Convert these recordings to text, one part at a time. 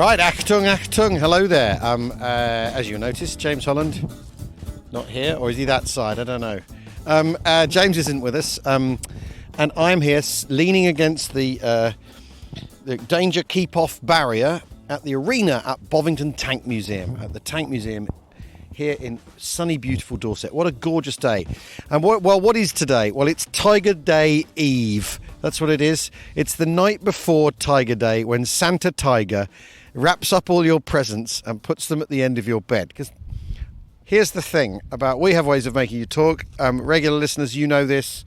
Right, Achtung, Achtung, hello there. As you noticed, James Holland, not here, or is he that side? I don't know. James isn't with us, and I'm here leaning against the danger keep-off barrier at the arena at Bovington Tank Museum, at the Tank Museum here in sunny, beautiful Dorset. What a gorgeous day. And what is today? Well, it's Tiger Day Eve. That's what it is. It's the night before Tiger Day, when Santa Tiger wraps up all your presents and puts them at the end of your bed. Because here's the thing about we have ways of making you talk. Regular listeners, you know this.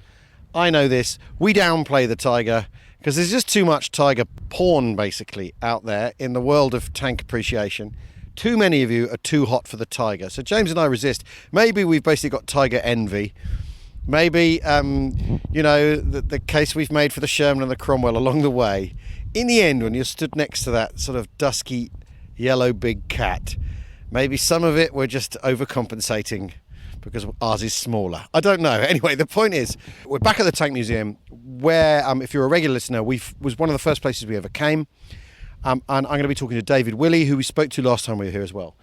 I know this. We downplay the tiger because there's just too much tiger porn, basically, out there in the world of tank appreciation. Too many of you are too hot for the tiger. So James and I resist. Maybe we've basically got tiger envy. Maybe, the case we've made for the Sherman and the Cromwell along the way. In the end, when you're stood next to that sort of dusky, yellow big cat, maybe some of it we're just overcompensating because ours is smaller. I don't know. Anyway, the point is, we're back at the Tank Museum where, if you're a regular listener, was one of the first places we ever came. And I'm going to be talking to David Willey, who we spoke to last time we were here as well,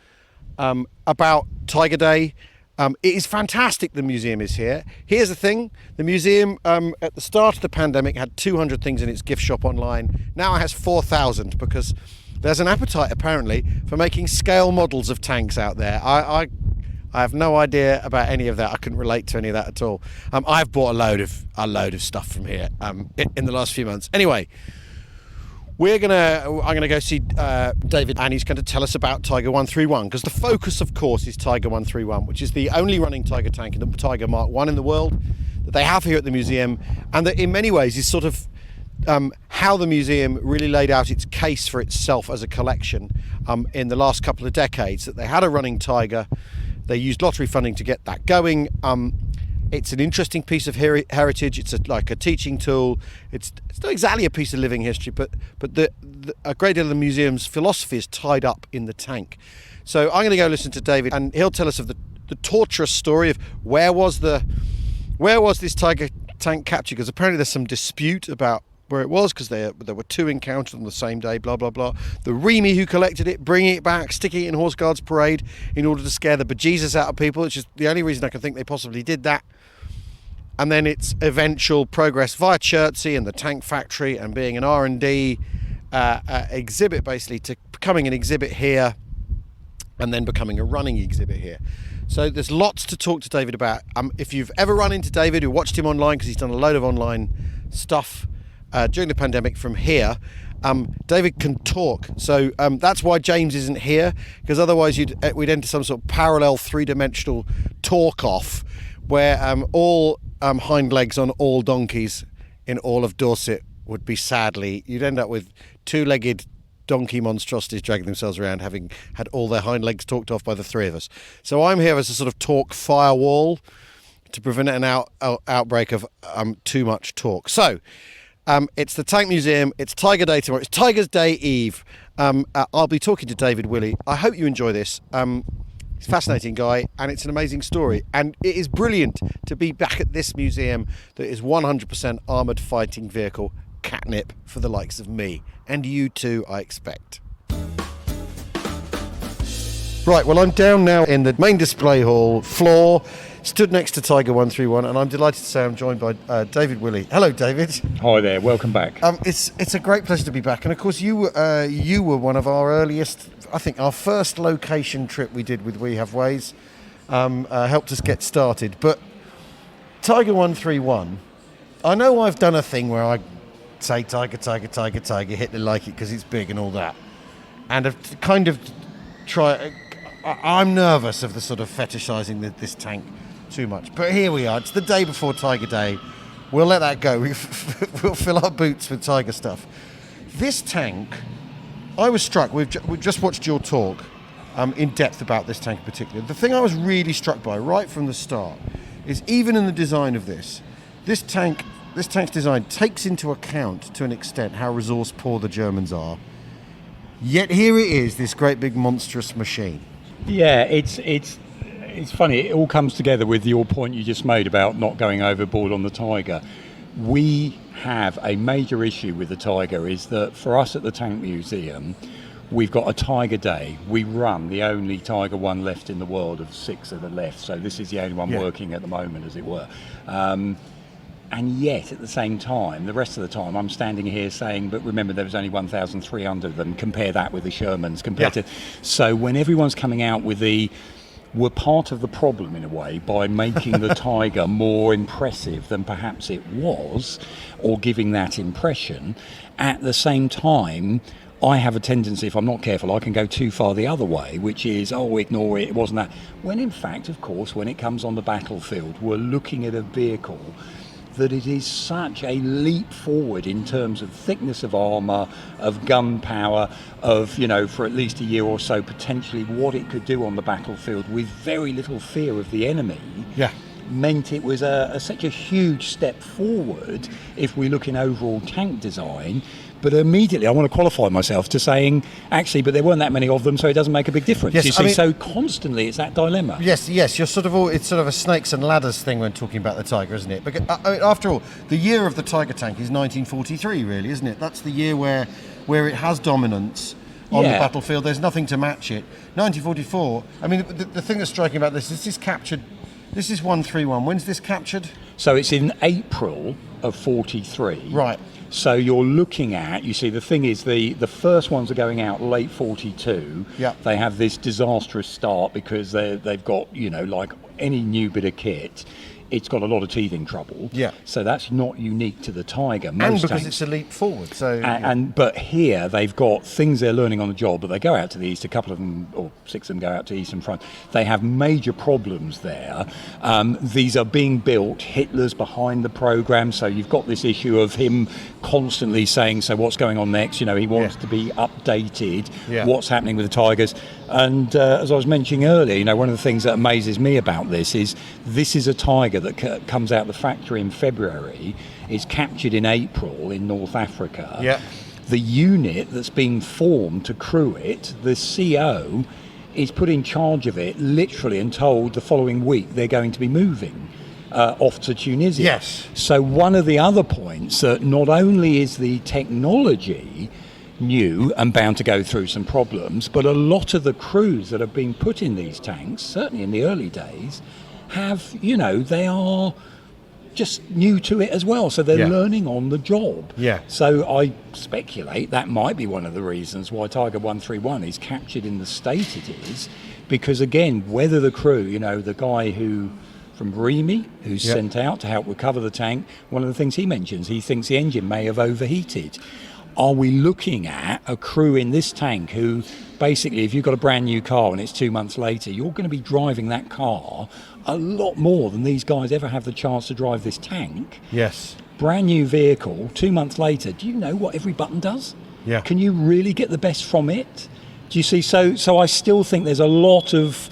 about Tiger Day. It is fantastic the museum is here. Here's the thing. The museum, at the start of the pandemic, had 200 things in its gift shop online. Now it has 4,000 because there's an appetite, apparently, for making scale models of tanks out there. I have no idea about any of that. I couldn't relate to any of that at all. I've bought a load of stuff from here in the last few months. Anyway, I'm gonna go see David, and he's going to tell us about Tiger 131, because the focus, of course, is Tiger 131, which is the only running Tiger tank in the Tiger Mark 1 in the world that they have here at the museum, and that in many ways is sort of how the museum really laid out its case for itself as a collection in the last couple of decades. That they had a running Tiger, they used lottery funding to get that going. It's an interesting piece of heritage. It's like a teaching tool. It's not exactly a piece of living history, but a great deal of the museum's philosophy is tied up in the tank. So I'm going to go listen to David, and he'll tell us of the torturous story of where was this Tiger tank captured, because apparently there's some dispute about where it was, because there were two encounters on the same day, blah, blah, blah. The Remy who collected it, bringing it back, sticking it in Horse Guards Parade in order to scare the bejesus out of people, which is the only reason I can think they possibly did that. And then its eventual progress via Chertsey and the tank factory and being an R&D exhibit, basically, to becoming an exhibit here and then becoming a running exhibit here. So there's lots to talk to David about. If you've ever run into David, who watched him online, because he's done a load of online stuff during the pandemic from here, David can talk. So that's why James isn't here, because otherwise we'd enter some sort of parallel three-dimensional talk-off where all hind legs on all donkeys in all of Dorset would be, sadly, you'd end up with two-legged donkey monstrosities dragging themselves around, having had all their hind legs talked off by the three of us. So I'm here as a sort of talk firewall to prevent an outbreak of too much talk. So it's the Tank Museum, it's Tiger Day tomorrow, it's Tiger's Day Eve. I'll be talking to David Willey. I hope you enjoy this. He's a fascinating guy, and it's an amazing story. And it is brilliant to be back at this museum that is 100% armoured fighting vehicle catnip for the likes of me. And you too, I expect. Right, well, I'm down now in the main display hall floor, stood next to Tiger 131, and I'm delighted to say I'm joined by David Willey. Hello, David. Hi there, welcome back. It's a great pleasure to be back. And of course, you were one of our earliest, I think our first location trip we did with We Have Ways, helped us get started. But Tiger 131, I know I've done a thing where I say Tiger, Tiger, Tiger, Tiger, Hitler like it because it's big and all that. And I've kind of I'm nervous of the sort of fetishizing this tank too much. But here we are. It's the day before Tiger Day. We'll let that go. We'll fill our boots with Tiger stuff. This tank, I was struck. We've just watched your talk in depth about this tank in particular. The thing I was really struck by right from the start is, even in the design of this tank's design takes into account to an extent how resource poor the Germans are. Yet here it is, this great big monstrous machine. Yeah, it's funny. It all comes together with your point you just made about not going overboard on the Tiger. We have a major issue with the Tiger, is that for us at the Tank Museum, we've got a Tiger Day. We run the only Tiger one left in the world of 6 that are left. So this is the only one working at the moment, as it were. And yet, at the same time, the rest of the time, I'm standing here saying, but remember, there was only 1,300 of them. Compare that with the Shermans. So when everyone's coming out with we're part of the problem in a way by making the Tiger more impressive than perhaps it was, or giving that impression. At the same time, I have a tendency, if I'm not careful, I can go too far the other way, which is, ignore it, it wasn't that. When in fact, of course, when it comes on the battlefield, we're looking at a vehicle that it is such a leap forward in terms of thickness of armour, of gun power, of, for at least a year or so, potentially what it could do on the battlefield with very little fear of the enemy. Meant it was such a huge step forward if we look in overall tank design. But immediately I want to qualify myself to saying, actually, but there weren't that many of them, so it doesn't make a big difference. So constantly it's that dilemma. Yes, you're it's sort of a snakes and ladders thing when talking about the Tiger, isn't it? Because, after all, the year of the Tiger tank is 1943, really, isn't it? That's the year where it has dominance on the battlefield. There's nothing to match it. 1944, I mean, the thing that's striking about this is captured. This is 131. When's this captured? So it's in April of 43. Right. So you're looking at, you see, the thing is the first ones are going out late 42. Yeah. They have this disastrous start because they've got, like any new bit of kit, it's got a lot of teething trouble. Yeah. So that's not unique to the Tiger. And because it's a leap forward. So. But here they've got things they're learning on the job, but they go out to the east. A couple of them, or 6 of them, go out to Eastern Front. They have major problems there. These are being built. Hitler's behind the program, so you've got this issue of him constantly saying, "So what's going on next?" He wants to be updated. What's happening with the Tigers? And as I was mentioning earlier, one of the things that amazes me about this is a Tiger that comes out of the factory in February, is captured in April in North Africa. Yeah. The unit that's being formed to crew it, the CO, is put in charge of it literally and told the following week they're going to be moving off to Tunisia. Yes. So one of the other points that not only is the technology new and bound to go through some problems, but a lot of the crews that have been put in these tanks, certainly in the early days, have, they are just new to it as well. So they're learning on the job. Yeah. So I speculate that might be one of the reasons why Tiger 131 is captured in the state it is, because again, whether the crew, the guy from Remy, who's sent out to help recover the tank, one of the things he mentions, he thinks the engine may have overheated. Are we looking at a crew in this tank who basically, if you've got a brand new car and it's 2 months later, you're going to be driving that car a lot more than these guys ever have the chance to drive this tank? Yes. Brand new vehicle, 2 months later, do you know what every button does? Yeah. Can you really get the best from it? Do you see? So I still think there's a lot of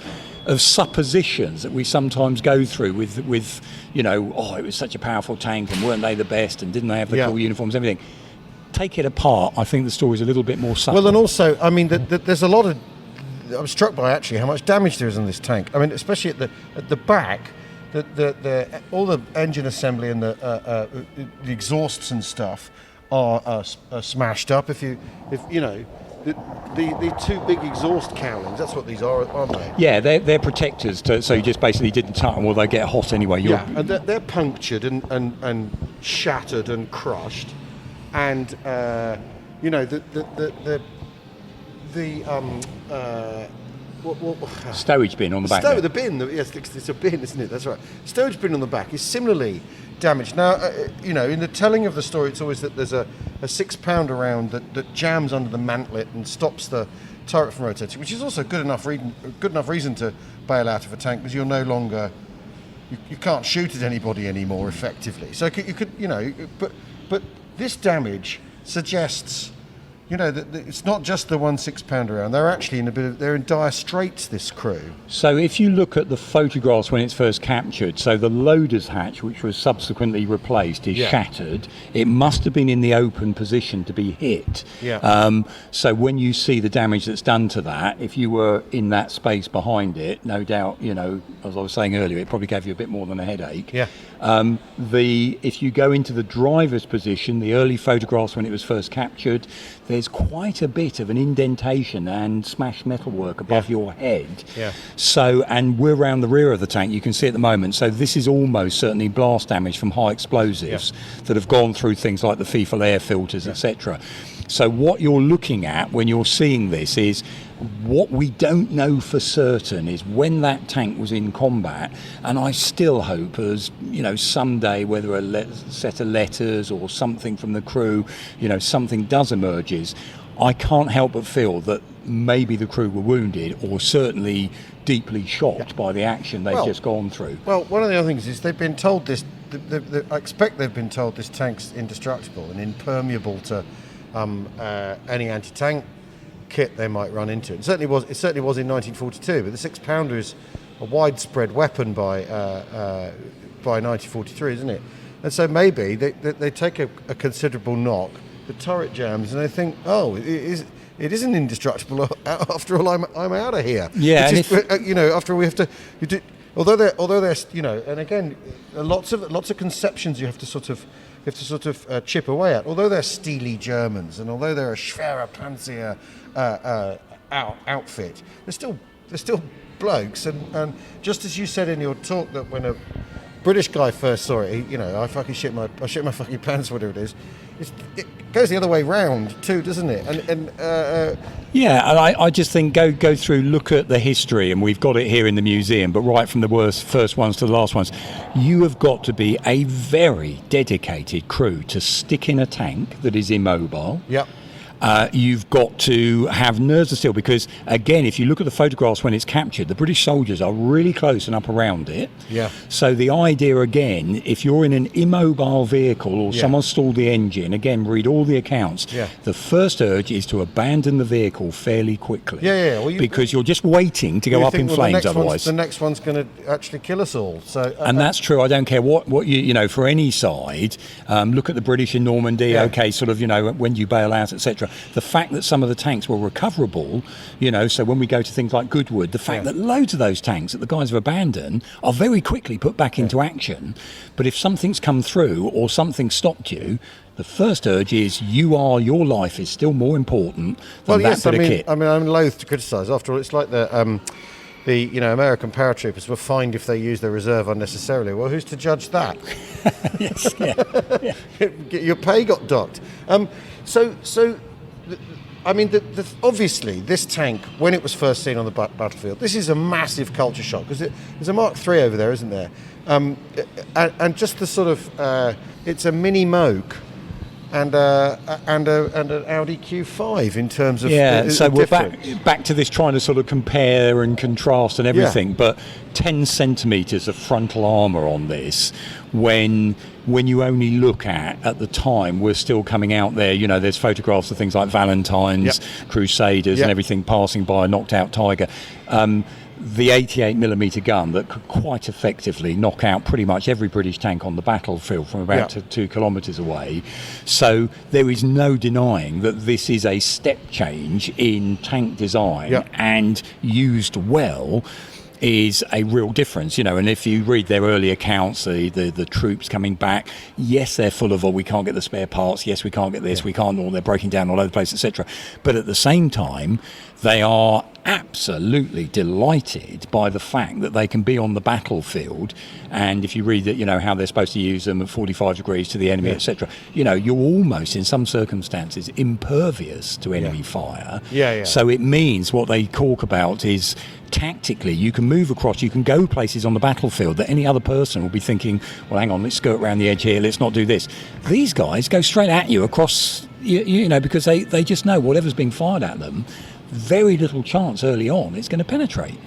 suppositions that we sometimes go through with it was such a powerful tank and weren't they the best and didn't they have the cool uniforms, everything. Take it apart, I think the story's a little bit more subtle. Well, and also, I mean, there's a lot of... I'm struck by actually how much damage there is on this tank. I mean, especially at the back, all the engine assembly and the exhausts and stuff are smashed up. The two big exhaust cowlings, that's what these are, aren't they? Yeah, they're protectors, so you just basically didn't touch them, or they get hot anyway. And they're punctured and shattered and crushed. And stowage bin on the back. The bin, yes, it's a bin, isn't it? That's right. Stowage bin on the back is similarly damaged. Now, in the telling of the story, it's always that there's a 6-pounder round that jams under the mantlet and stops the turret from rotating, which is also good enough reason to bail out of a tank, because you're no longer you can't shoot at anybody anymore effectively. So you could but this damage suggests, that it's not just the 1 6-pounder round. They're actually they're in dire straits, this crew. So if you look at the photographs when it's first captured, so the loader's hatch, which was subsequently replaced, is shattered. It must have been in the open position to be hit. So when you see the damage that's done to that, if you were in that space behind it, no doubt, as I was saying earlier, it probably gave you a bit more than a headache. If you go into the driver's position, the early photographs when it was first captured, there's there's quite a bit of an indentation and smashed metalwork above your head. Yeah. So, and we're around the rear of the tank, you can see at the moment, so this is almost certainly blast damage from high explosives that have gone through things like the FIFO air filters, etc. So what you're looking at when you're seeing this is, what we don't know for certain is when that tank was in combat, and I still hope, as you know, someday, whether a set of letters or something from the crew, you know, something does emerges, I can't help but feel that maybe the crew were wounded or certainly deeply shocked by the action they've just gone through. Well, one of the other things is they've been told this. I expect they've been told this tank's indestructible and impermeable to any anti-tank kit they might run into. It certainly was in 1942, but the 6-pounder is a widespread weapon by 1943, isn't it? And so maybe they take a considerable knock, the turret jams, and they think, oh, it isn't indestructible. After all, I'm out of here. Yeah, after all, we have to. Although they're you know, and again, lots of conceptions you have to sort of chip away at. Although they're steely Germans, and although they're a schwerer Panzer outfit, they're still blokes. And just as you said in your talk, that when a British guy first saw it, I shit my fucking pants, whatever it is. It goes the other way round too, doesn't it? And I just think go through, look at the history, and we've got it here in the museum, but right from the first ones to the last ones, you have got to be a very dedicated crew to stick in a tank that is immobile. Yep. You've got to have nerves of steel, because again, if you look at the photographs when it's captured, the British soldiers are really close and up around it. Yeah. So the idea, again, if you're in an immobile vehicle or someone stalled the engine, again, read all the accounts. Yeah. The first urge is to abandon the vehicle fairly quickly. Yeah. Well, because you're just waiting to go up in flames otherwise. The next one's going to actually kill us all. So and that's true. I don't care what you know, for any side. Look at the British in Normandy. Yeah. Okay, sort of, you know, when you bail out, etc. The fact that some of the tanks were recoverable, you know, so when we go to things like Goodwood, the fact that loads of those tanks that the guys have abandoned are very quickly put back into action. But if something's come through or something stopped you, the first urge is your life is still more important than that bit of kit. I mean, I'm loath to criticise. After all, it's like the American paratroopers were fined if they used their reserve unnecessarily. Well, who's to judge that? Yes, Your pay got docked. I mean, obviously, this tank, when it was first seen on the battlefield, this is a massive culture shock, because there's a Mark III over there, isn't there? And just the sort of, it's a mini Moog and an Audi Q5 in terms of so we're difference. back to this, trying to sort of compare and contrast and everything, but 10 centimetres of frontal armour on this, when you only look at the time, we're still coming out there, you know, there's photographs of things like Valentines, Crusaders and everything passing by a knocked out Tiger. The 88mm gun that could quite effectively knock out pretty much every British tank on the battlefield from about 2 kilometres away. So there is no denying that this is a step change in tank design, and used well is a real difference, you know. And if you read their early accounts, the troops coming back, yes, they're full of, we can't get the spare parts, yes, we can't get this, we can't, or they're breaking down all over the place, etc. But at the same time, they are absolutely delighted by the fact that they can be on the battlefield, and if you read that, you know, how they're supposed to use them at 45 degrees to the enemy, etc., you know, you're almost in some circumstances impervious to enemy fire. So it means what they talk about is tactically you can move across, you can go places on the battlefield that any other person will be thinking, well, hang on, let's skirt around the edge here, let's not do this. These guys go straight at you across, you know, because they just know whatever's being fired at them, very little chance early on it's going to penetrate.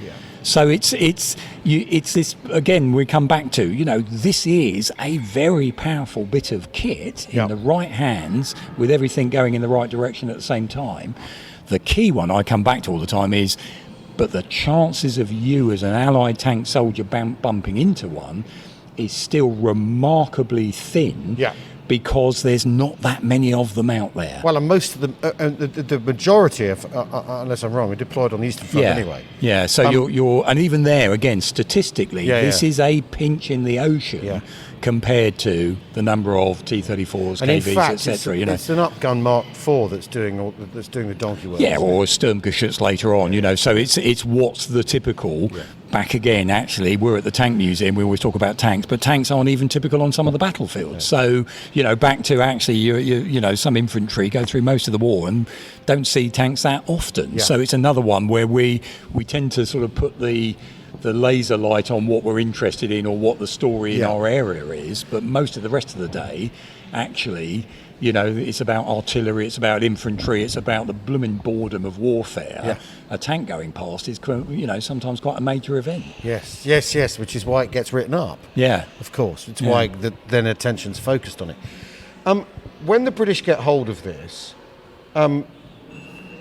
So it's this, again, we come back to, you know, this is a very powerful bit of kit in the right hands, with everything going in the right direction at the same time. The key one I come back to all the time is, but the chances of you as an Allied tank soldier bumping into one is still remarkably thin, because there's not that many of them out there. Well, and most of them, the majority of, unless I'm wrong, are deployed on the Eastern Front anyway. Yeah, so you're, and even there, again, statistically, this is a pinch in the ocean compared to the number of T-34s, and KVs, in fact, etc. It's an upgun Mark IV that's doing the donkey work. Yeah, or Sturmgeschütz later on, so it's what's the typical. Yeah. Back again, actually, we're at the Tank Museum, we always talk about tanks, but tanks aren't even typical on some of the battlefields. Yeah. So, back to actually, some infantry go through most of the war and don't see tanks that often. Yeah. So it's another one where we tend to sort of put the laser light on what we're interested in or what the story in our area is, but most of the rest of the day, actually, it's about artillery, it's about infantry, it's about the blooming boredom of warfare. Yeah. A tank going past is, sometimes quite a major event. Yes, which is why it gets written up. Yeah. Of course. It's why then attention's focused on it. When the British get hold of this,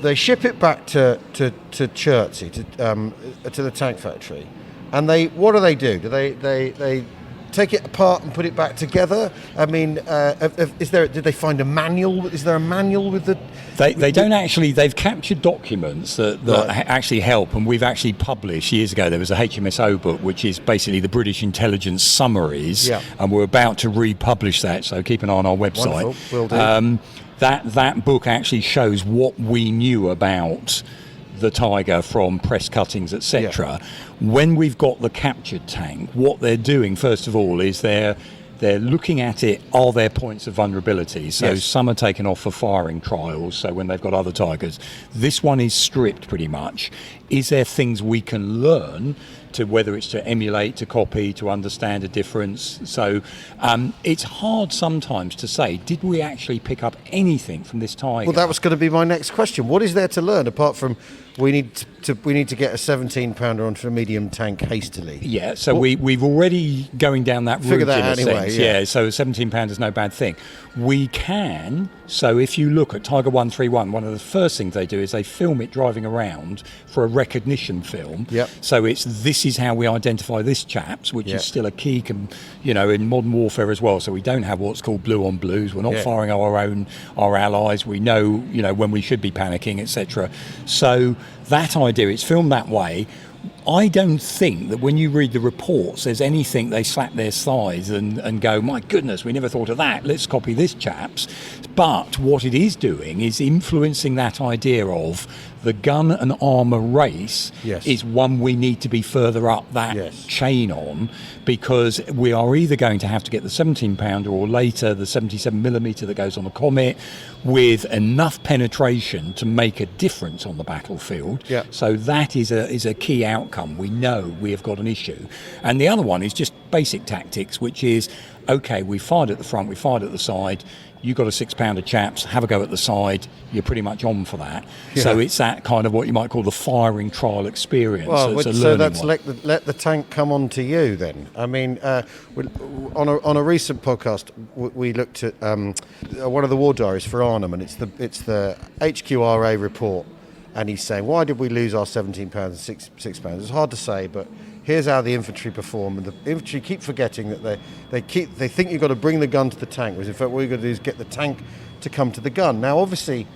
they ship it back to Chertsey, to the tank factory, and what do? They take it apart and put it back together? I mean, did they find a manual? Is there a manual with the... They don't actually... They've captured documents that actually help, and we've actually published, years ago, there was a HMSO book, which is basically the British intelligence summaries, and we're about to republish that, so keep an eye on our website. Wonderful, will do. That book actually shows what we knew about the Tiger from press cuttings, etc. Yeah. When we've got the captured tank, what they're doing, first of all, is they're looking at it, are there points of vulnerability? So some are taken off for firing trials, so when they've got other Tigers. This one is stripped pretty much. Is there things we can learn to, whether it's to emulate, to copy, to understand a difference? So it's hard sometimes to say, did we actually pick up anything from this Tiger? Well, that was going to be my next question. What is there to learn apart from we need to get a 17-pounder onto a medium tank hastily? Yeah, so we've already going down that route in a sense. Yeah, so a 17-pounder is no bad thing. We can, so if you look at Tiger 131, one of the first things they do is they film it driving around for a recognition film. Yep. So this is how we identify this chaps, which is still a key, in modern warfare as well. So we don't have what's called blue on blues. We're not firing our allies. We know, when we should be panicking, etc. So that idea, it's filmed that way. I don't think that when you read the reports, there's anything they slap their thighs and go, my goodness, we never thought of that, let's copy this chaps. But what it is doing is influencing that idea of the gun and armour race is one we need to be further up that chain on, because we are either going to have to get the 17-pounder or later the 77mm that goes on the Comet with enough penetration to make a difference on the battlefield. Yeah. So that is a key outcome. We know we have got an issue. And the other one is just basic tactics, which is, okay, we fired at the front, we fired at the side, you got a 6-pounder chaps, have a go at the side, you're pretty much on for that. Yeah. So it's that kind of what you might call the firing trial experience. Well, so that's let the tank come on to you then. I mean, on a recent podcast, we looked at one of the war diaries for Arnhem, and it's the HQRA report, and he's saying, why did we lose our 17 pounds and 6 pounds? It's hard to say, but here's how the infantry perform, and the infantry keep forgetting that they think you've got to bring the gun to the tank, whereas in fact what you've got to do is get the tank to come to the gun. Now obviously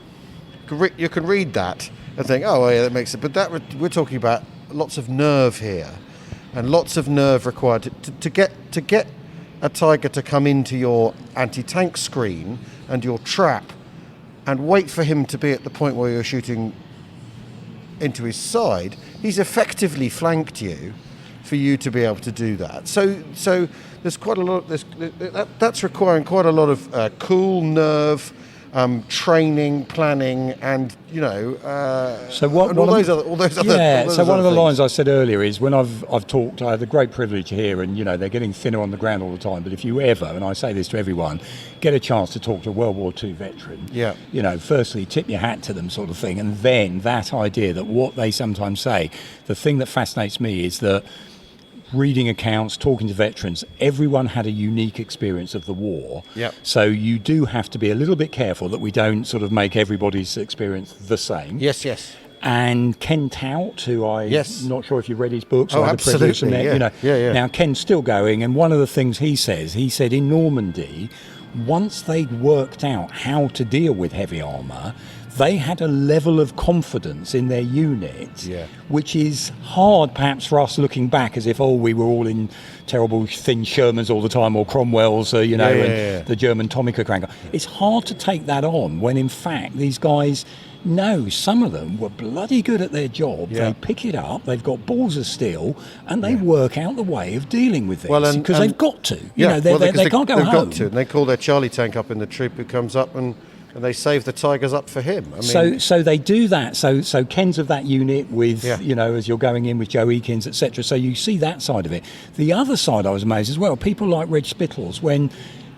you can read that and think, oh well, yeah, that makes it, but we're talking about lots of nerve here, and lots of nerve required to get a Tiger to come into your anti-tank screen and your trap and wait for him to be at the point where you're shooting into his side. He's effectively flanked you for you to be able to do that. So there's quite a lot. That's requiring quite a lot of cool nerve, training, planning, and all those other. So one of the lines I said earlier is when I've talked, I had the great privilege here, and they're getting thinner on the ground all the time. But if you ever, and I say this to everyone, get a chance to talk to a World War II veteran, firstly tip your hat to them, sort of thing, and then that idea that what they sometimes say, the thing that fascinates me is that reading accounts, talking to veterans, everyone had a unique experience of the war. Yep. So you do have to be a little bit careful that we don't sort of make everybody's experience the same. Yes. And Ken Tout, who I'm not sure if you've read his books. Oh, absolutely. Now Ken's still going, and one of the things he said in Normandy, once they'd worked out how to deal with heavy armour, they had a level of confidence in their unit, which is hard perhaps for us looking back as if, we were all in terrible thin Shermans all the time, or Cromwells, and the German Tomica cranker. It's hard to take that on when in fact these guys, no, some of them were bloody good at their job. They pick it up, they've got balls of steel, and they work out the way of dealing with this, because they've got to. They can't go home. They've got to, and they call their Charlie tank up in the troop who comes up, and they save the Tigers up for him. I mean, so they do that. So Ken's of that unit with, as you're going in with Joe Eakins, etc. So you see that side of it. The other side I was amazed as well, people like Reg Spittles, when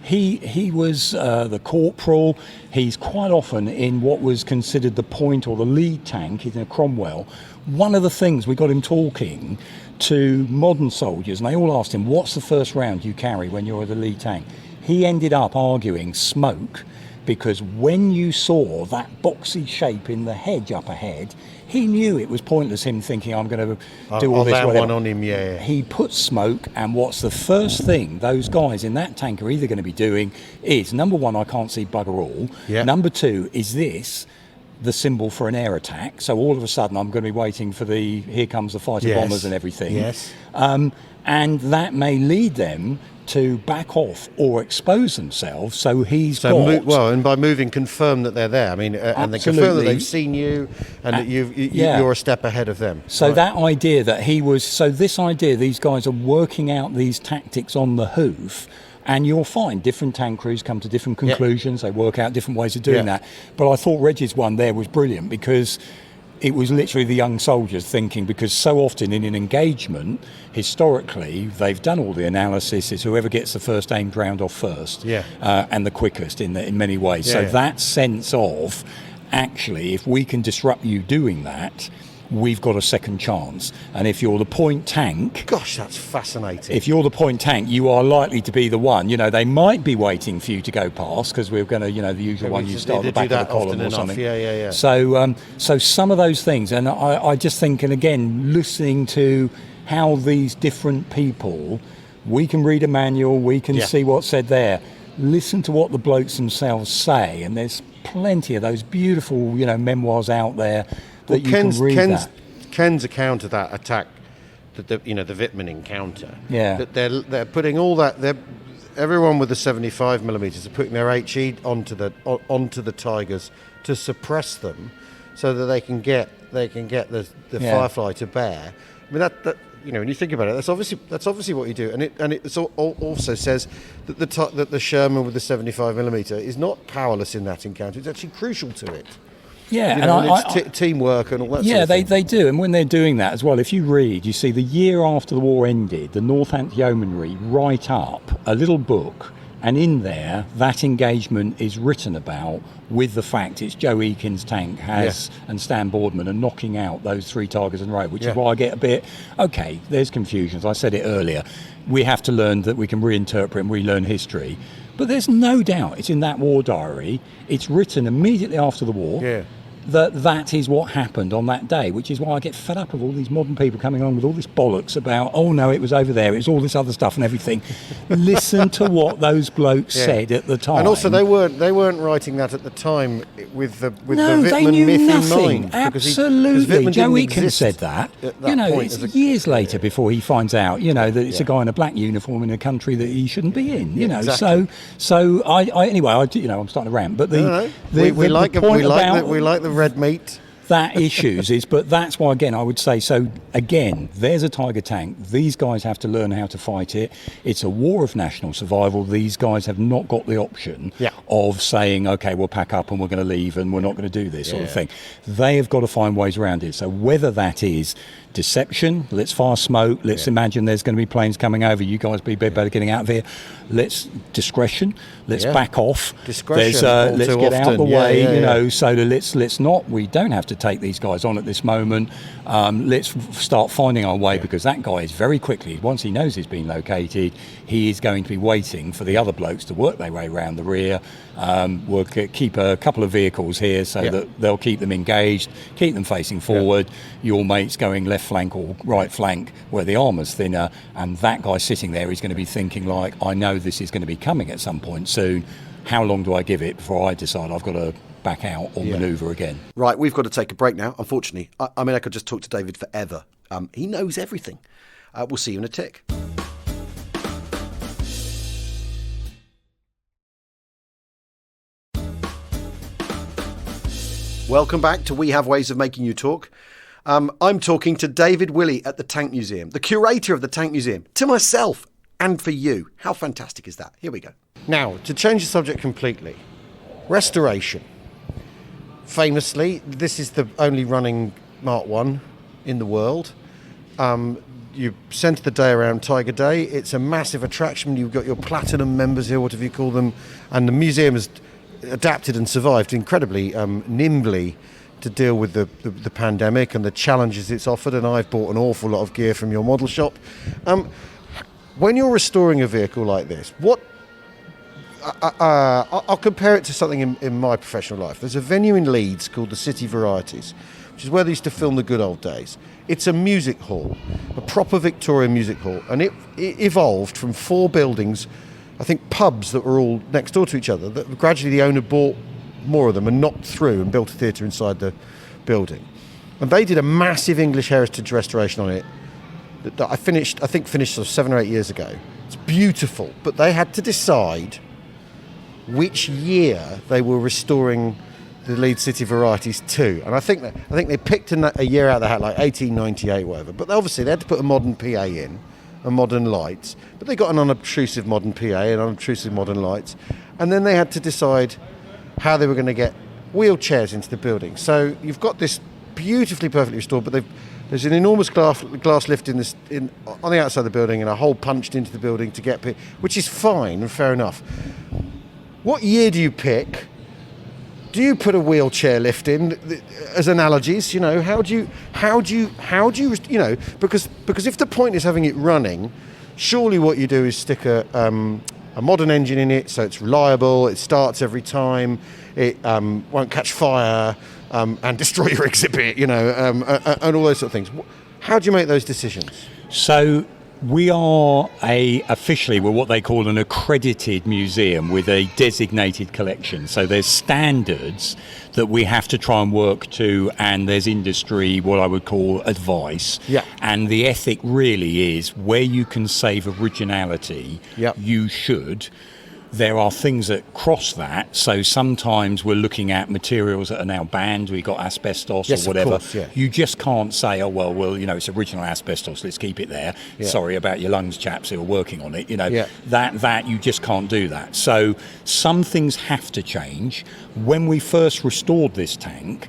he was the corporal, he's quite often in what was considered the point or the lead tank in a Cromwell. One of the things, we got him talking to modern soldiers, and they all asked him, what's the first round you carry when you're the lead tank? He ended up arguing smoke, because when you saw that boxy shape in the hedge up ahead, he knew it was pointless him thinking, I'm going to do all this, whatever. One on him, He put smoke, and what's the first thing those guys in that tank are either going to be doing is, number one, I can't see bugger all. Number two, is this the symbol for an air attack? So all of a sudden I'm going to be waiting for here comes the fighter bombers and everything. And that may lead them to back off or expose themselves. So and by moving, confirm that they're there. I mean, and they confirm that they've seen you, and that you're a step ahead of them. So that idea that these guys are working out these tactics on the hoof. And you'll find different tank crews come to different conclusions. They work out different ways of doing that. But I thought Reg's one there was brilliant, because it was literally the young soldiers thinking, because so often in an engagement, historically, they've done all the analysis. It's whoever gets the first aimed round off first, and the quickest in many ways. So that sense of, actually, if we can disrupt you doing that, we've got a second chance. And if you're the point tank... Gosh, that's fascinating. If you're the point tank, you are likely to be the one. They might be waiting for you to go past, because we're going to, the usual one, you start at the back of the column or something. So some of those things, and I just think, and again, listening to how these different people, we can read a manual, we can see what's said there. Listen to what the blokes themselves say, and there's plenty of those beautiful, memoirs out there. Ken's account of that attack, the Wittmann encounter. That they're putting all that. Everyone with the 75mm are putting their HE onto the Tigers to suppress them, so that they can get the Firefly to bear. I mean that when you think about it, that's obviously what you do, and it also says that the Sherman with the 75mm is not powerless in that encounter. It's actually crucial to it. It's teamwork and all that sort of thing. They do, and when they're doing that as well, if you read, you see the year after the war ended, the Northampton Yeomanry write up a little book, and in there, that engagement is written about with the fact it's Joe Eakins' tank and Stan Boardman are knocking out those three Tigers in a row, which is why I get a bit, there's confusion. As I said it earlier, we have to learn that we can reinterpret and relearn history. But there's no doubt it's in that war diary. It's written immediately after the war. That is what happened on that day, which is why I get fed up of all these modern people coming on with all this bollocks about, oh no, it was over there, it was all this other stuff and everything. Listen to what those blokes said at the time. And also they weren't writing that at the time with the Wittmann myth in mind. Absolutely. Joe Eakins said that. It's years later before he finds out, that it's a guy in a black uniform in a country that he shouldn't be in. Exactly. So anyway, I'm starting to rant, but we like the red meat. That issues but that's why, again, I would say, so again, there's a Tiger tank. These guys have to learn how to fight it. It's a war of national survival. These guys have not got the option of saying, okay, we'll pack up and we're going to leave and we're not going to do this sort of thing. They have got to find ways around it. So whether that is deception, let's fire smoke, let's imagine there's going to be planes coming over, you guys be better getting out of here, let's discretion, let's back off, discretion, let's get out of the way, so let's not, we don't have to take these guys on at this moment. Let's start finding our way, because that guy is very quickly, once he knows he's been located, he is going to be waiting for the other blokes to work their way around the rear. We'll keep a couple of vehicles here so that they'll keep them engaged, keep them facing forward. Your mate's going left flank or right flank where the armour's thinner, and that guy sitting there is going to be thinking like, I know this is going to be coming at some point soon. How long do I give it before I decide I've got to back out or manoeuvre again? Right, we've got to take a break now, unfortunately. I mean, I could just talk to David forever. He knows everything. We'll see you in a tick. Welcome back to We Have Ways of Making You Talk. I'm talking to David Willey at the Tank Museum, the curator of the Tank Museum, to myself and for you. How fantastic is that? Here we go. Now, to change the subject completely, restoration. Famously, this is the only running Mark 1 in the world. You centre the day around Tiger Day. It's a massive attraction. You've got your platinum members here, whatever you call them, and the museum has adapted and survived incredibly nimbly to deal with the pandemic and the challenges it's offered, and I've bought an awful lot of gear from your model shop. When you're restoring a vehicle like this, I'll compare it to something in my professional life. There's a venue in Leeds called the City Varieties, which is where they used to film the good old days. It's a music hall, a proper Victorian music hall, and it evolved from 4 buildings, I think pubs that were all next door to each other, that gradually the owner bought more of them and knocked through and built a theatre inside the building. And they did a massive English heritage restoration on it that I finished sort of 7 or 8 years ago. It's beautiful, but they had to decide which year they were restoring the Leeds City Varieties to. And I think they picked a year out of the hat, like 1898, whatever. But obviously they had to put a modern PA in, and modern lights. But they got an unobtrusive modern PA and unobtrusive modern lights. And then they had to decide how they were going to get wheelchairs into the building. So you've got this beautifully, perfectly restored, but there's an enormous glass lift on the outside of the building and a hole punched into the building to get, which is fine and fair enough. What year do you pick? Do you put a wheelchair lift in as analogies? You know, how do you, you know, because if the point is having it running, surely what you do is stick a modern engine in it so it's reliable, it starts every time, it won't catch fire and destroy your exhibit, you know, and all those sort of things. How do you make those decisions? So we are officially we're what they call an accredited museum with a designated collection. So there's standards that we have to try and work to, and there's industry, what I would call advice. Yeah. And the ethic really is where you can save originality, you should. There are things that cross that, so sometimes we're looking at materials that are now banned. We've got asbestos or whatever. Of course, yeah. You just can't say, oh well, you know, it's original asbestos, let's keep it there. Yeah. Sorry about your lungs, chaps who are working on it. You know, that you just can't do that. So some things have to change. When we first restored this tank,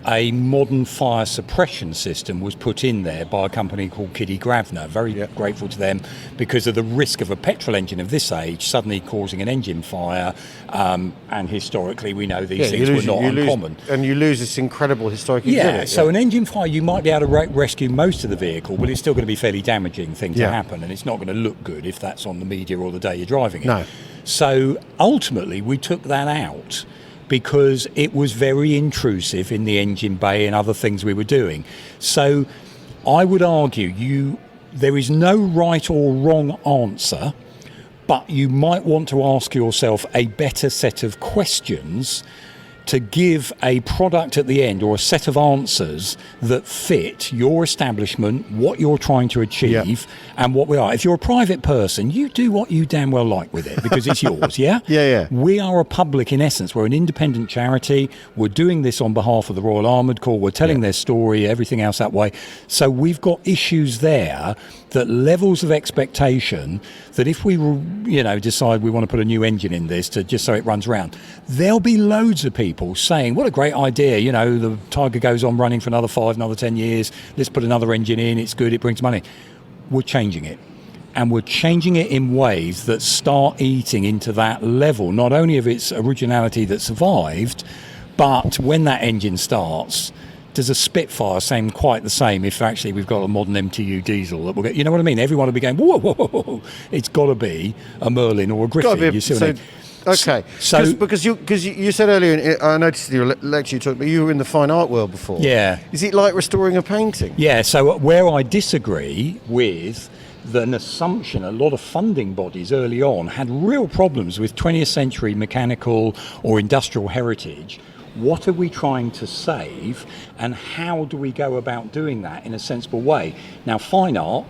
a modern fire suppression system was put in there by a company called Kiddie Gravner. Very grateful to them because of the risk of a petrol engine of this age suddenly causing an engine fire. And historically, we know these things were not uncommon. And you lose this incredible historic exhibit. So an engine fire, you might be able to rescue most of the vehicle, but it's still going to be a fairly damaging thing to happen, and it's not going to look good if that's on the media or the day you're driving it. No. So ultimately, we took that out because it was very intrusive in the engine bay and other things we were doing. So I would argue there is no right or wrong answer, but you might want to ask yourself a better set of questions to give a product at the end or a set of answers that fit your establishment, what you're trying to achieve, and what we are. If you're a private person, you do what you damn well like with it because it's yours, Yeah. We are a public, in essence. We're an independent charity. We're doing this on behalf of the Royal Armoured Corps. We're telling their story, everything else that way. So we've got issues there that levels of expectation that if we decide we want to put a new engine in this to just so it runs around, there'll be loads of people saying, what a great idea, you know, the Tiger goes on running for another 5, another 10 years, let's put another engine in, it's good, it brings money. We're changing it. And we're changing it in ways that start eating into that level, not only of its originality that survived, but when that engine starts, does a Spitfire sound quite the same if actually we've got a modern MTU diesel that will get, you know what I mean? Everyone will be going, whoa, whoa, whoa, whoa. It's got to be a Merlin or a Griffin. You see what I mean? Okay, so because you said earlier, I noticed in your lecture you talked about you were in the fine art world before. Yeah. Is it like restoring a painting? Yeah. So where I disagree with an assumption, a lot of funding bodies early on had real problems with 20th century mechanical or industrial heritage. What are we trying to save, and how do we go about doing that in a sensible way? Now, fine art.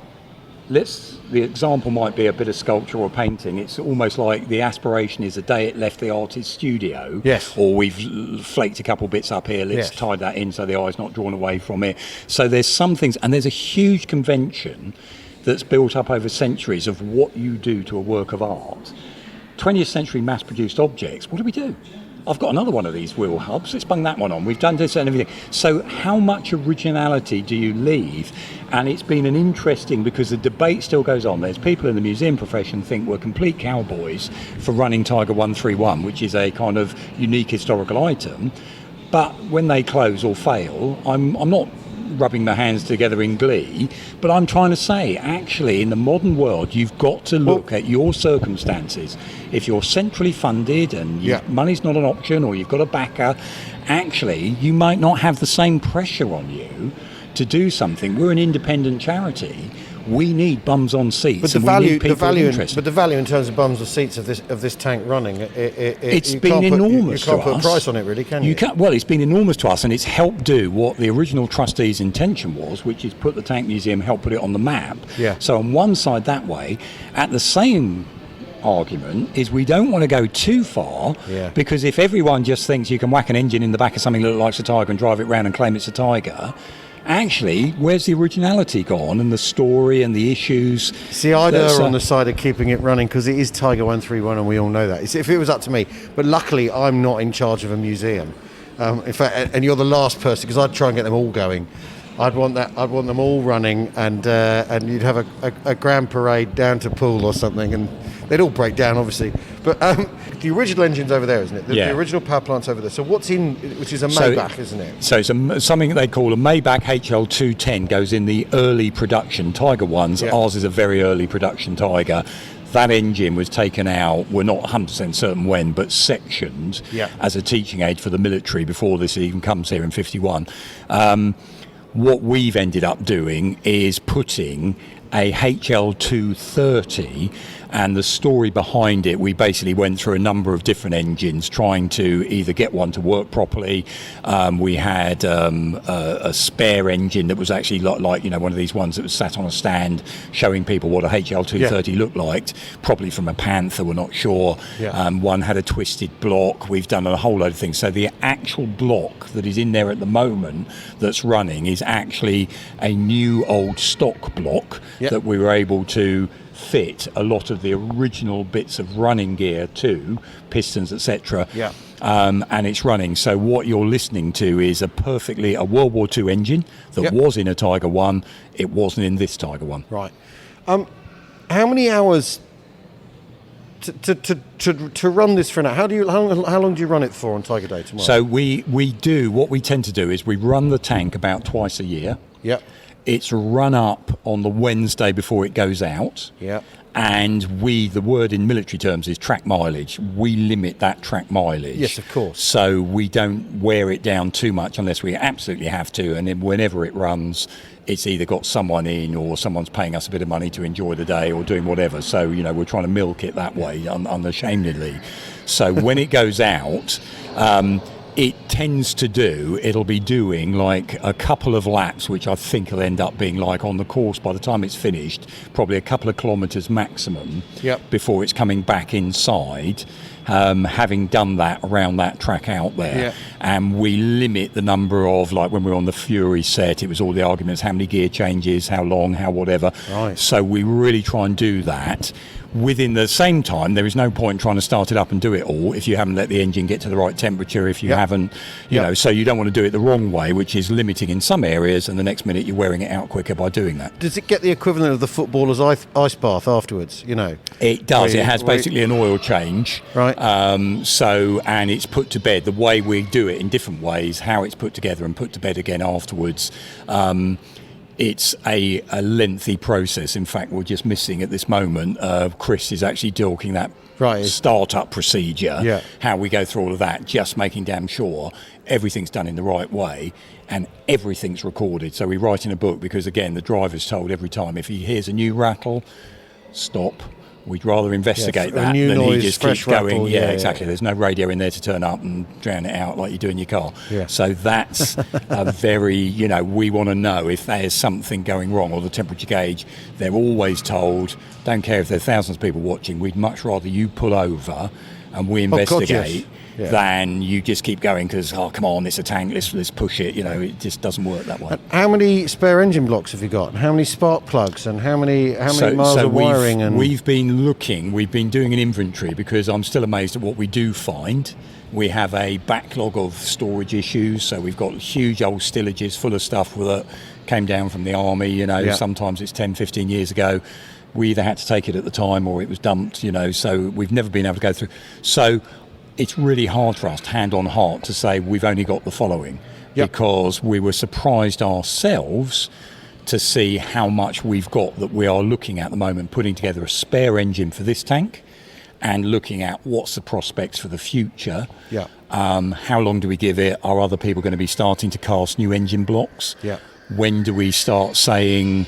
The example might be a bit of sculpture or painting. It's almost like the aspiration is the day it left the artist's studio. Yes. Or we've flaked a couple bits up here, let's tie that in so the eye's not drawn away from it. So there's some things, and there's a huge convention that's built up over centuries of what you do to a work of art. 20th century mass-produced objects, what do? I've got another one of these wheel hubs, let's bung that one on, we've done this and everything. So how much originality do you leave? And it's been an interesting, because the debate still goes on. There's people in the museum profession think we're complete cowboys for running Tiger 131, which is a kind of unique historical item. But when they close or fail, I'm not rubbing my hands together in glee, but I'm trying to say, actually, in the modern world, you've got to look at your circumstances. If you're centrally funded and money's not an option, or you've got a backer, actually, you might not have the same pressure on you to do something. We're an independent charity. We need bums on seats. But the value in terms of bums on seats of this tank running, it's been enormous. You can't put a price on it, really, can you? Well, it's been enormous to us, and it's helped do what the original trustees' intention was, which is put the Tank Museum, help put it on the map. Yeah. So on one side that way, at the same argument is we don't want to go too far, because if everyone just thinks you can whack an engine in the back of something that looks like a Tiger and drive it round and claim it's a Tiger, actually, where's the originality gone, and the story and the issues? See, I'd err on the side of keeping it running, because it is Tiger 131 and we all know that. If it was up to me, but luckily I'm not in charge of a museum. In fact, and you're the last person, because I'd try and get them all going. I'd want them all running, and you'd have a grand parade down to Poole or something, and they'd all break down, obviously. But the original engine's over there, isn't it? The original power plant's over there. So what's in, which is a Maybach, isn't it? So it's something they call a Maybach HL210 goes in the early production Tiger ones. Yeah. Ours is a very early production Tiger. That engine was taken out, we're not 100% certain when, but sectioned as a teaching aid for the military before this even comes here in 51. What we've ended up doing is putting a HL230, and the story behind it, we basically went through a number of different engines trying to either get one to work properly. We had a spare engine that was actually like one of these ones that was sat on a stand showing people what a HL230 looked like, probably from a Panther, we're not sure. One had a twisted block. We've done a whole load of things. So the actual block that is in there at the moment that's running is actually a new old stock block that we were able to fit a lot of the original bits of running gear to, pistons, etc. And it's running. So what you're listening to is a World War II engine that was in a Tiger 1. It wasn't in this Tiger 1. Right. How many hours to run this for an hour? How long do you run it for on Tiger Day tomorrow? So we do, what we tend to do is we run the tank about twice a year. It's run up on the Wednesday before it goes out. And the word in military terms is track mileage. We limit that track mileage. Yes, of course. So we don't wear it down too much unless we absolutely have to. And then whenever it runs, it's either got someone in or someone's paying us a bit of money to enjoy the day or doing whatever. So, we're trying to milk it that way, unashamedly. So when it goes out, it'll be doing like a couple of laps, which I think will end up being like on the course by the time it's finished, probably a couple of kilometres maximum before it's coming back inside, having done that around that track out there. And we limit the number of, like when we were on the Fury set, it was all the arguments, how many gear changes, how long, how whatever. So we really try and do that. Within the same time, there is no point trying to start it up and do it all if you haven't let the engine get to the right temperature, if you haven't, you know, so you don't want to do it the wrong way, which is limiting in some areas, and the next minute you're wearing it out quicker by doing that. Does it get the equivalent of the footballer's ice bath afterwards, you know? It does. It has basically an oil change. Right. And it's put to bed. The way we do it in different ways, how it's put together and put to bed again afterwards, it's a lengthy process. In fact, we're just missing at this moment. Chris is actually talking that start-up procedure, how we go through all of that, just making damn sure everything's done in the right way and everything's recorded. So we write in a book because, again, the driver's told every time if he hears a new rattle, stop. We'd rather investigate that than he just keeps going. Exactly. There's no radio in there to turn up and drown it out like you do in your car. So that's a very, you know, we want to know if there's something going wrong, or the temperature gauge. They're always told, don't care if there are thousands of people watching, we'd much rather you pull over and we investigate than you just keep going because, oh, come on, it's a tank, let's push it. You know, it just doesn't work that way. And how many spare engine blocks have you got? And how many spark plugs? And how many miles of wiring? And we've been doing an inventory because I'm still amazed at what we do find. We have a backlog of storage issues, so we've got huge old stillages full of stuff that came down from the army, you know, sometimes it's 10, 15 years ago. We either had to take it at the time or it was dumped, you know, so we've never been able to go through. So it's really hard for us, hand on heart, to say we've only got the following, because we were surprised ourselves to see how much we've got that we are looking at the moment, putting together a spare engine for this tank and looking at what's the prospects for the future. How long do we give it? Are other people going to be starting to cast new engine blocks? When do we start saying,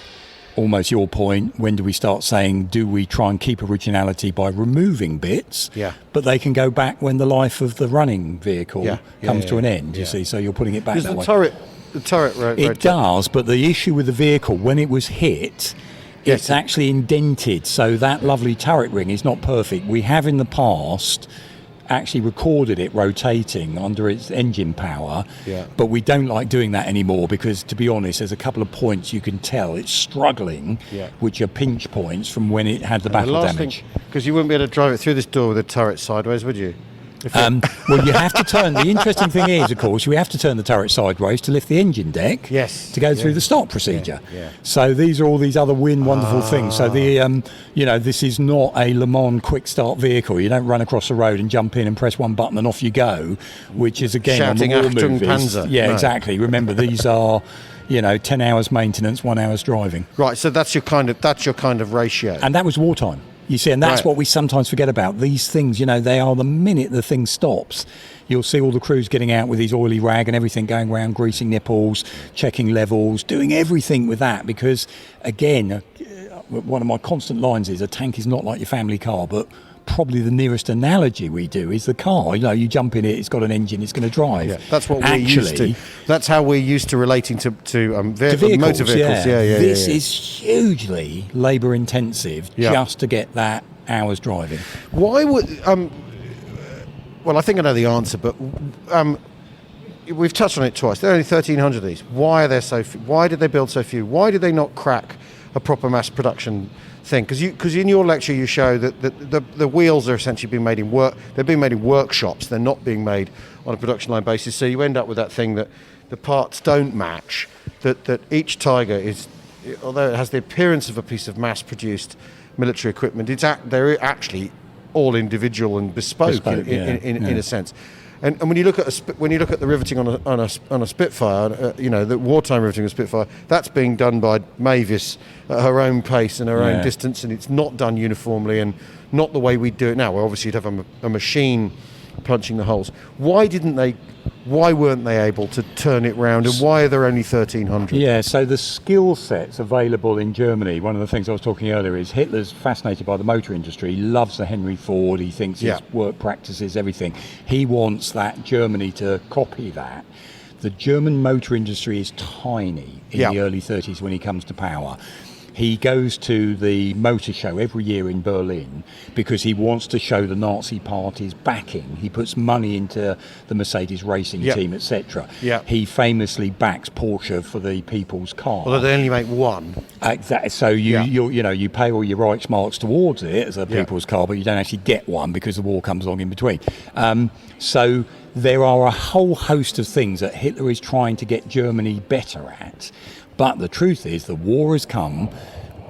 almost your point, when do we start saying, do we try and keep originality by removing bits, but they can go back when the life of the running vehicle comes to an end, you see, so you're putting it back that way. The turret it does, but the issue with the vehicle, when it was hit, it's actually indented, so that lovely turret ring is not perfect. We have in the past actually recorded it rotating under its engine power, but we don't like doing that anymore because, to be honest, there's a couple of points you can tell it's struggling, which are pinch points from when it had the battle damage. Because you wouldn't be able to drive it through this door with a turret sideways, would you? Well, you have to turn. The interesting thing is, of course, we have to turn the turret sideways to lift the engine deck. To go through the start procedure. So these are all these other wonderful things. So the, you know, this is not a Le Mans quick start vehicle. You don't run across the road and jump in and press one button and off you go, which is again shouting on the war Achtung movies. Panzer. Exactly. Remember, these are, you know, 10 hours maintenance, 1 hour's driving. Right. So that's your kind of ratio. And that was wartime. You see, and that's what we sometimes forget about. These things, you know, they are the minute the thing stops, you'll see all the crews getting out with these oily rag and everything, going around greasing nipples, checking levels, doing everything with that. Because, again, one of my constant lines is a tank is not like your family car, but probably the nearest analogy we do is the car. You know, you jump in it, it's got an engine, it's going to drive. That's what we're used to. That's how we're used to relating to vehicles, motor vehicles. This is hugely labour intensive just to get that hour's driving. Why would well, I think I know the answer, but we've touched on it twice. There are only 1,300 of these. Why are there so few? Why did they build so few? Why did they not crack a proper mass production thing? Because in your lecture you show that the wheels are essentially being made in they're being made in workshops. They're not being made on a production line basis. So you end up with that thing that the parts don't match. That each Tiger is, although it has the appearance of a piece of mass-produced military equipment, they're actually all individual and bespoke in a sense. And when you look at the riveting on a Spitfire, you know, the wartime riveting of a Spitfire, that's being done by Mavis at her own pace and her own distance, and it's not done uniformly and not the way we do it now. Where obviously you'd have a machine punching the holes. Why weren't they able to turn it round, and why are there only 1,300? Yeah, so the skill sets available in Germany, one of the things I was talking earlier is Hitler's fascinated by the motor industry. He loves the Henry Ford. He thinks his work practices, everything. He wants that Germany to copy that. The German motor industry is tiny in the early 30s when he comes to power. He goes to the motor show every year in Berlin because he wants to show the Nazi party's backing. He puts money into the Mercedes racing team, etc. Yeah. He famously backs Porsche for the people's car. Although they only make one. Exactly. So you pay all your Reichsmarks towards it as a people's car, but you don't actually get one because the war comes along in between. So there are a whole host of things that Hitler is trying to get Germany better at. But the truth is the war has come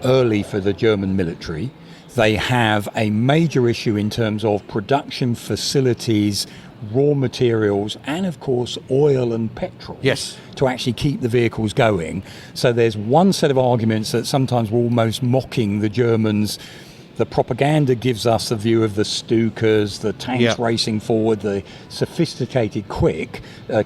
early for the German military. They have a major issue in terms of production facilities, raw materials, and of course oil and petrol. Yes. To actually keep the vehicles going. So there's one set of arguments that sometimes we're almost mocking the Germans. The propaganda gives us a view of the Stukas, the tanks racing forward, the sophisticated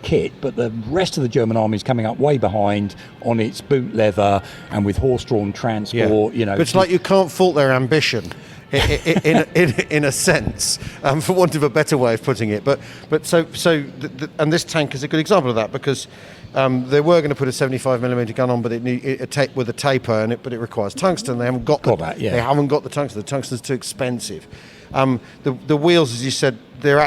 kit, but the rest of the German army is coming up way behind on its boot leather and with horse-drawn transport. But it's like you can't fault their ambition. In a sense, for want of a better way of putting it, and this tank is a good example of that because they were going to put a 75mm gun on, but with a taper, but it requires tungsten. They haven't got that. They haven't got the tungsten. The tungsten's too expensive. The wheels, as you said, they're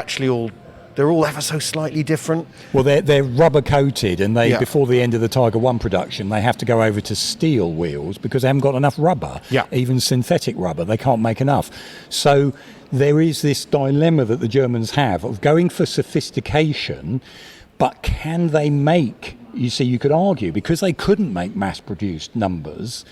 all ever so slightly different. Well, they're rubber coated, and before the end of the Tiger 1 production, they have to go over to steel wheels because they haven't got enough rubber. Even synthetic rubber, they can't make enough. So there is this dilemma that the Germans have of going for sophistication, but can they make? You see, you could argue because they couldn't make mass-produced numbers,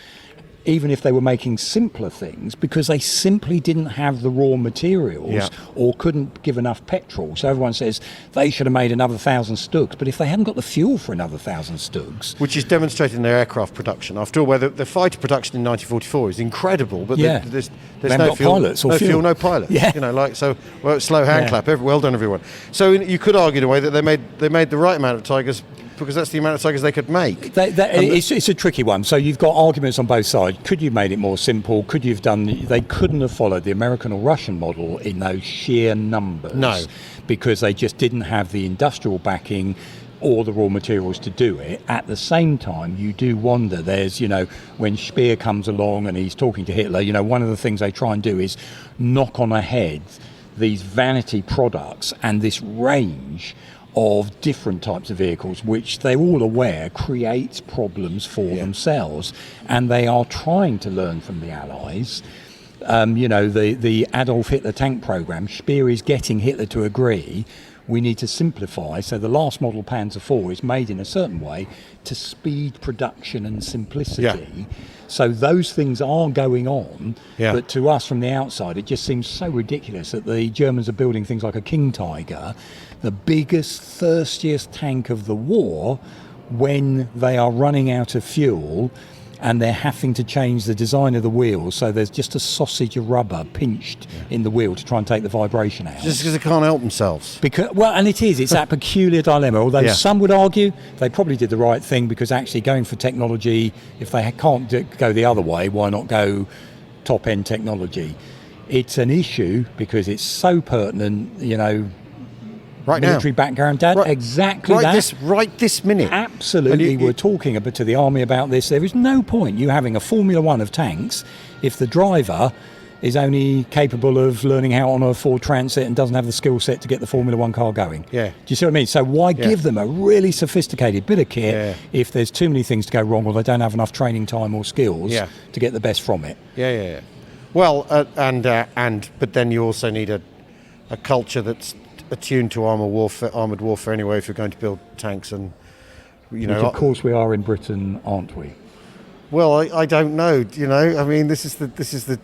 even if they were making simpler things, because they simply didn't have the raw materials or couldn't give enough petrol. So everyone says they should have made another 1,000 Stugs, but if they hadn't got the fuel for another 1,000 Stugs... Which is demonstrated in their aircraft production. After all, where the fighter production in 1944 is incredible, but there's no fuel, pilots or fuel. No pilots. Slow hand clap. Well done, everyone. So you could argue in a way that they made the right amount of Tigers because that's the amount of Tigers they could make. It's a tricky one. So you've got arguments on both sides. Could you have made it more simple? Could you have done... They couldn't have followed the American or Russian model in those sheer numbers. No. Because they just didn't have the industrial backing or the raw materials to do it. At the same time, you do wonder, there's, when Speer comes along and he's talking to Hitler, one of the things they try and do is knock on ahead these vanity products and this range of different types of vehicles, which they're all aware creates problems for themselves, and they are trying to learn from the Allies. The Adolf Hitler tank program, Speer is getting Hitler to agree we need to simplify. So the last model Panzer IV is made in a certain way to speed production and simplicity. So those things are going on, but to us from the outside, it just seems so ridiculous that the Germans are building things like a King Tiger, the biggest, thirstiest tank of the war, when they are running out of fuel and they're having to change the design of the wheels, so there's just a sausage of rubber pinched in the wheel to try and take the vibration out. Just because they can't help themselves. And it's that peculiar dilemma, although some would argue they probably did the right thing, because actually going for technology, if they can't go the other way, why not go top-end technology? It's an issue because it's so pertinent, Right military now. Background, Dad. Exactly that. Right this minute. Absolutely. We're talking to the army about this. There is no point you having a Formula One of tanks if the driver is only capable of learning how on a Ford Transit and doesn't have the skill set to get the Formula One car going. Yeah. Do you see what I mean? So why give them a really sophisticated bit of kit if there's too many things to go wrong, or they don't have enough training time or skills to get the best from it? Yeah. Well, but then you also need a culture that's attuned to armoured warfare anyway, if you're going to build tanks. And which of course we are in Britain, aren't we? Well, I don't know. I mean, this is the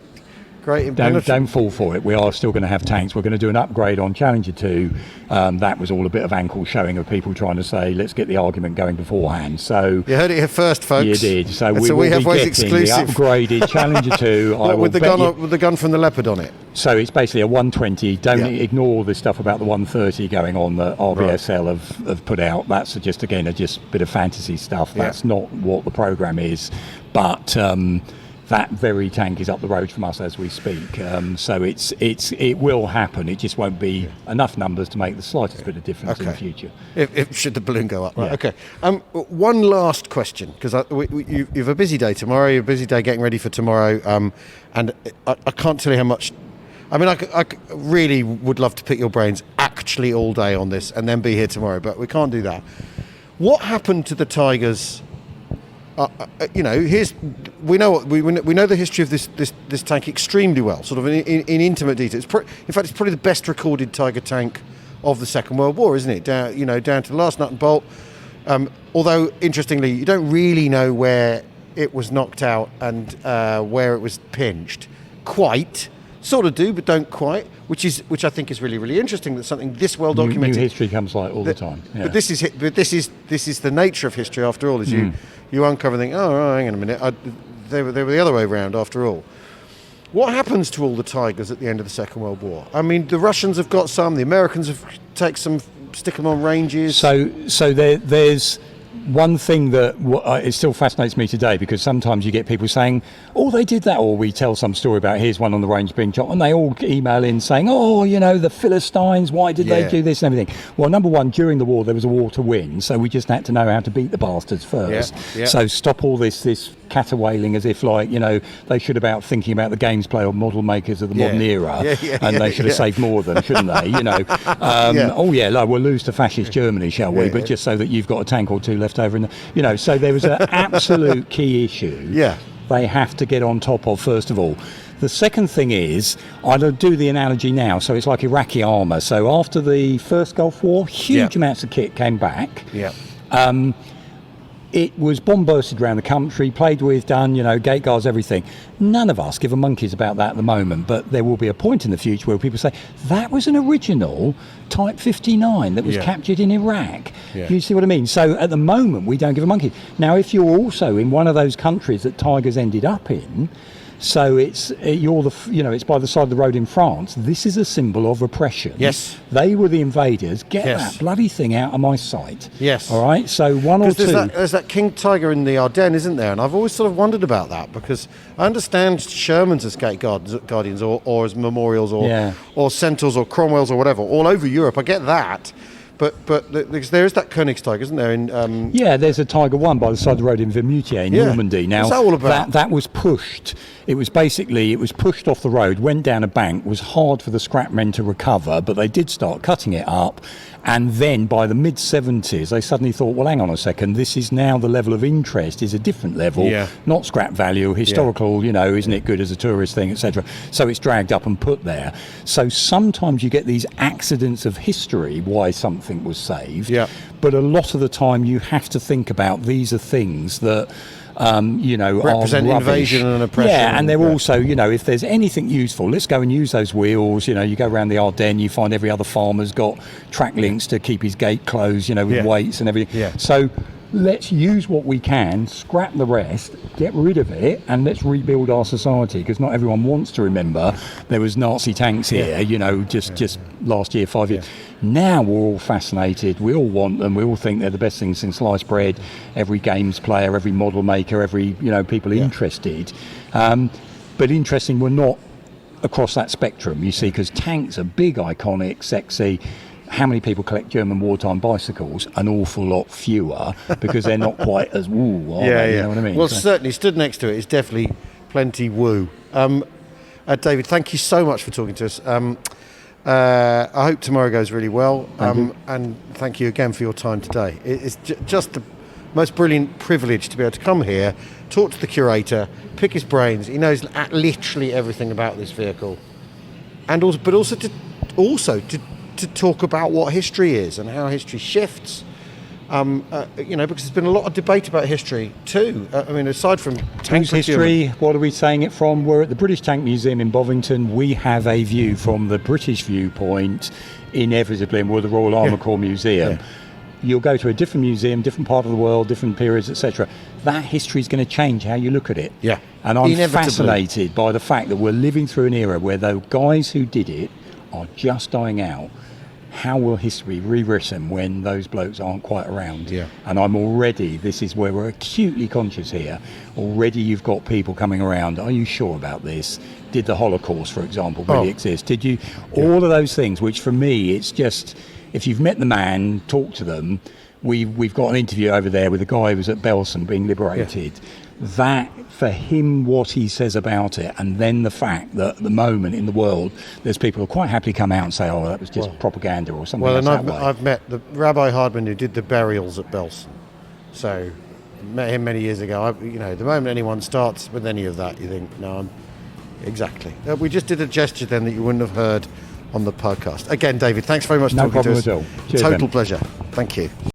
great impenetrable. Don't fall for it. We are still going to have tanks. We're going to do an upgrade on Challenger 2. That was all a bit of ankle showing of people trying to say, let's get the argument going beforehand. So you heard it here first, folks. You did. So we have ways getting exclusive. The upgraded Challenger 2. with the gun from the Leopard on it. So it's basically a 120. Don't ignore all this stuff about the 130 going on that RBSL have put out. That's just a bit of fantasy stuff. That's not what the program is. But that very tank is up the road from us as we speak. So it will happen. It just won't be enough numbers to make the slightest bit of difference in the future. If should the balloon go up, right? Yeah. Okay. One last question, because you have a busy day tomorrow. You're a busy day getting ready for tomorrow, and I can't tell you how much. I mean, I really would love to pick your brains actually all day on this and then be here tomorrow, but we can't do that. What happened to the Tigers? We know the history of this tank extremely well, sort of in intimate detail. In fact, it's probably the best recorded Tiger tank of the Second World War, isn't it? Down to the last nut and bolt. Although interestingly, you don't really know where it was knocked out and where it was pinched. Quite. Sort of do, but don't quite. Which I think is really, really interesting. That something this well documented. New history comes like all the time. Yeah. But this is the nature of history after all. Is you uncover and think, oh, hang on a minute, they were the other way around after all. What happens to all the Tigers at the end of the Second World War? I mean, the Russians have got some, the Americans have taken some, stick them on ranges. So there's one thing that it still fascinates me today, because sometimes you get people saying, oh, they did that, or we tell some story about here's one on the range being shot, and they all email in saying, oh, the Philistines, why did they do this and everything? Well, number one, during the war there was a war to win, so we just had to know how to beat the bastards first. So stop all this caterwailing as if they should have been thinking about the games play or model makers of the modern era, and they should have saved more of them, shouldn't they? We'll lose to fascist Germany, shall we? But just so that you've got a tank or two left over in the, so there was an absolute key issue. They have to get on top of, first of all. The second thing is, I'll do the analogy now, so it's like Iraqi armour. So after the first Gulf War, huge amounts of kit came back. It was bomb-bursted around the country, played with, done, gate guards, everything. None of us give a monkeys about that at the moment, but there will be a point in the future where people say, that was an original Type 59 that was captured in Iraq. You see what I mean? So at the moment, we don't give a monkey. Now, if you're also in one of those countries that Tigers ended up in, so it's it's by the side of the road in France. This is a symbol of oppression. They were the invaders. Get that bloody thing out of my sight. All right. So one or two. There's that King Tiger in the Ardennes, isn't there? And I've always sort of wondered about that, because I understand Shermans as gate guardians or as memorials or centaurs or Cromwells or whatever all over Europe. I get that. But there is that Königstiger, isn't there? There's a Tiger 1 by the side of the road in Vermoutier in Normandy. Now, what's that all about? That was pushed. It was pushed off the road, went down a bank, was hard for the scrapmen to recover, but they did start cutting it up. And then by the mid-70s, they suddenly thought, well, hang on a second, this is now the level of interest is a different level, not scrap value, historical, isn't it good as a tourist thing, etc. So it's dragged up and put there. So sometimes you get these accidents of history, why something was saved. But a lot of the time you have to think about these are things that represent invasion and oppression. And they're also, if there's anything useful, let's go and use those wheels. You go around the Ardennes, you find every other farmer's got track links to keep his gate closed, with weights and everything. So let's use what we can, scrap the rest, get rid of it, and let's rebuild our society, because not everyone wants to remember there was Nazi tanks here, just last year, 5 years. Now we're all fascinated, we all want them, we all think they're the best things since sliced bread, every games player, every model maker, every, people interested. But interesting, we're not across that spectrum, you see, because tanks are big, iconic, sexy. How many people collect German wartime bicycles? An awful lot fewer, because they're not quite as woo, are they? You know what I mean? Well, certainly stood next to it is definitely plenty woo. David, thank you so much for talking to us. I hope tomorrow goes really well, and thank you again for your time today. It's just the most brilliant privilege to be able to come here, talk to the curator, pick his brains. He knows literally everything about this vehicle, and also to talk about what history is and how history shifts. Because there's been a lot of debate about history too. Aside from tank history, what are we saying it from? We're at the British Tank Museum in Bovington. We have a view from the British viewpoint, inevitably, and we're the Royal Armour Corps Museum. You'll go to a different museum, different part of the world, different periods, etc. That history is going to change how you look at it. And I'm fascinated by the fact that we're living through an era where the guys who did it are just dying out. how will history be rewritten when those blokes aren't quite around? Yeah. And I'm already, this is where we're acutely conscious here, already you've got people coming around, are you sure about this? Did the Holocaust, for example, really exist? Did you, all of those things, which for me, it's just, if you've met the man, talk to them. We've got an interview over there with a guy who was at Belsen being liberated. That, for him, what he says about it, and then the fact that at the moment in the world, there's people who quite happily come out and say, oh, that was just propaganda or something else that way. I've met the Rabbi Hardman who did the burials at Belsen. So, met him many years ago. The moment anyone starts with any of that, you think, no, exactly. We just did a gesture then that you wouldn't have heard on the podcast. Again, David, thanks very much for talking to us. No problem at all. Cheers, Total then. pleasure. Thank you.